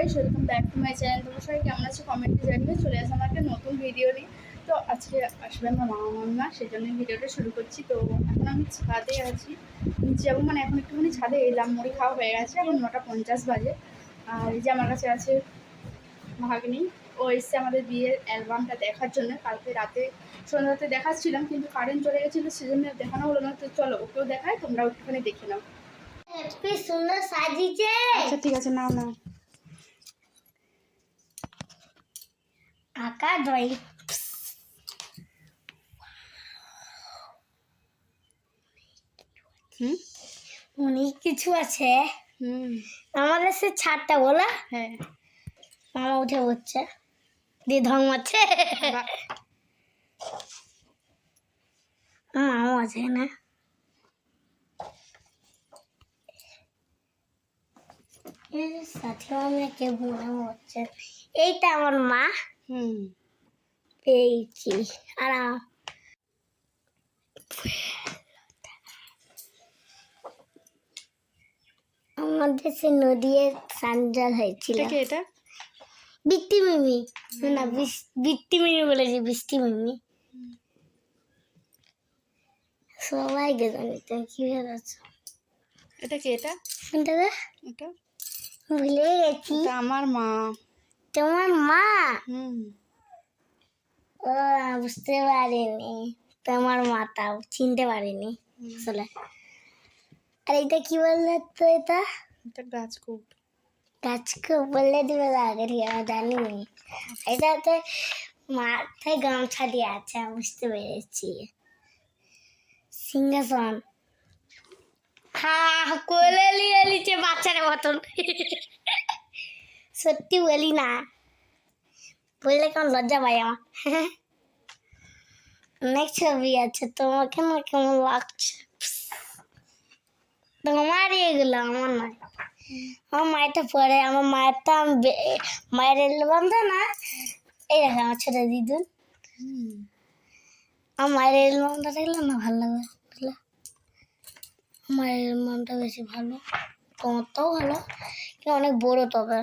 Guys, welcome back to my channel. তোমরা সবাই কেমন আছো কমেন্টে জানিয়ে চলে আসলাম একটা নতুন ভিডিও নিয়ে। তো আজকে আসবে আমার মামা, সেই জন্য ভিডিওটা শুরু করছি। তো এখন আমি ছাদে আছি, নিচে যাবো, মানে এখন একটুখানি ছাদে এলাম, মুড়ি খাওয়া হয়ে গেছে, এখন 9:50 বাজে। আর এই যে আমার কাছে আছে ভাগ্নি, ও এসছে আমাদের বিয়ের অ্যালবামটা দেখার জন্য। কালকে রাতে সন্ধ্যাতে দেখাচ্ছিলাম, কিন্তু কারেন্ট চলে গেছিলো, সেজন্য দেখানো হলো না। তো চলো ওকেও দেখায়, তোমরাও একটুখানি দেখে নাও। কি সুন্দর সাজিয়েছে। আচ্ছা ঠিক আছে, নাও নাও। আঁকা ড্রয়িং অনেক কিছু আছে। আমাদের সে ছাদটা বলা, হ্যাঁ, মামা উঠে পড়ছে, দিয়ে ধং মারছে। মামা আছে না, সাথে আমি কে মনে হচ্ছে এইটা আমার মা। পেয়েছি আর আমাদের সে নদীর সানজাল হয়েছিল। এটা বৃষ্টি মিমি, না বৃষ্টি মিমি বলেছি, বৃষ্টি মিমি। সবাইকে জানি তুমি কি ভেবেছো। এটা কি? এটা এটা ভুলে গেছি। এটা আমার মা। তোমার মা? ও বুঝতে পারিনি, তোমার মাটাও চিনতে পারিনি আসলে। আর এটা কি বললে তো? এটা গাছকুট। গাছকুট বললে দিবে আগে, ঠিক আছে জানি। এটাতে মাথায় গামছা দিয়ে আছে, আমি বুঝতে পেরেছি। সিংহাসন। হ্যাঁ, কোলে নিয়ে নিচে বাচ্চার মতন। সত্যি বলি না, বললে কেমন লজ্জা পাই আমার। অনেক ছবি আছে, তোমাকে না কেমন লাগছে? তোমার এগুলো আমার নয়, আমার মায়েরটা পরে, আমার মায়েরটা মায়ের এলবামটা না, এই দেখো আমার ছোট দিদুন। আমার মায়ের এলবামটা দেখলে না ভালো লাগে, বুঝলে? মায়ের এলবামটা বেশি ভালো, তোমারটাও ভালো, কিন্তু অনেক বড়, তবে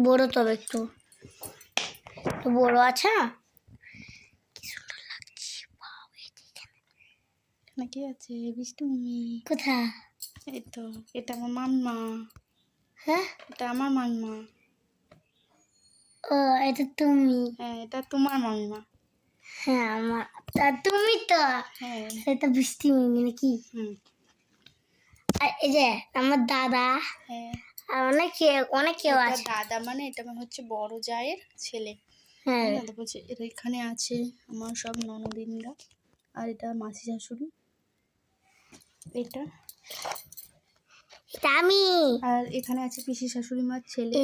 বড়, তবে একটু বড় আছে না। কি সুন্দর লাগছে। নাকি আছে বৃষ্টি? কোথায়? এই তো, এটা আমার মাম্মা। হ্যাঁ, এটা আমার মাম্মা। ও এটা তুমি? হ্যাঁ, এটা তোমার মাম্মা। হ্যাঁ আমার, তা তুমি তো। হ্যাঁ, সেটা বৃষ্টি মিমি নাকি? আর এই যে আমার দাদা, হ্যাঁ, আর অনেক কেউ এটা আছে। দাদা মানে এটা হচ্ছে বড় জায়ের ছেলে। হ্যাঁ, দাদা বলছে, এটা এখানে আছে আমার সব ননদিনরা, আর এটা মাসি শাশুড়ি। এটা আমি। আর এখানে আছে পিসি শাশুড়ি মার ছেলে আর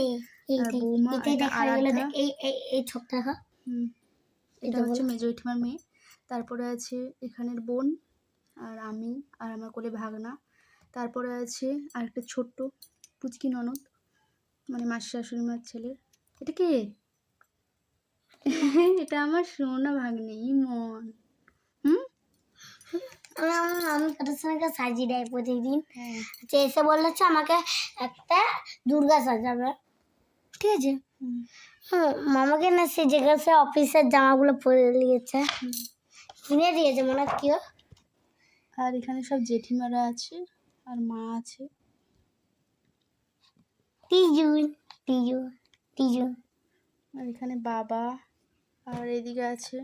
এইটাই বৌমা। এটাই এটা দেখা গেল। আরাধ্যা। এই ছোটটা দেখো। এটা হচ্ছে মেজো জেঠিমার মেয়ে। তারপরে আছে এখানের বোন, আর আমি, আর আমার কোলে ভাগনা। তারপরে আছে আরেকটা ছোট্ট পুচকি ননদ, মানে মাসি শাশুড়ি মার ছেলে। এটা কে? এটা আমার সোনা ভাগ্নে ইমন। আমি ফটোর সঙ্গে সাজিয়ে দেয় প্রতিদিন। হ্যাঁ, এসে বলেছে আমাকে একটা দুর্গা সাজাবে, ঠিক আছে? মামাকে না সে জায়গায় সে অফিসের জামাগুলো পরে নিয়েছে, কিনে দিয়েছে মনে হয় কেউ। আর এখানে সব জেঠিমারা আছে আর মা আছে। তিজুন। আর এখানে বাবা, আর এদিকে আছে,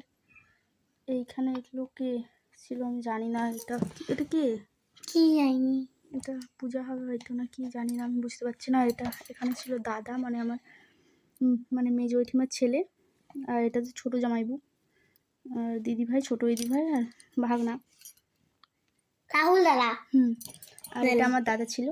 এইখানে এগুলো কে ছিল আমি জানি না। এটা কে? কি জানি, এটা পূজা হবে হয়তো, না কি জানি না, আমি বুঝতে পারছি না। এটা এখানে ছিল দাদা, মানে আমার মানে মেজো জেঠিমার ছেলে। আর এটা যে ছোটো জামাইবু, আর দিদিভাই, ছোটো দিদিভাই আর ভাগনা রাহুল দাদা। আর এটা আমার দাদা ছিল।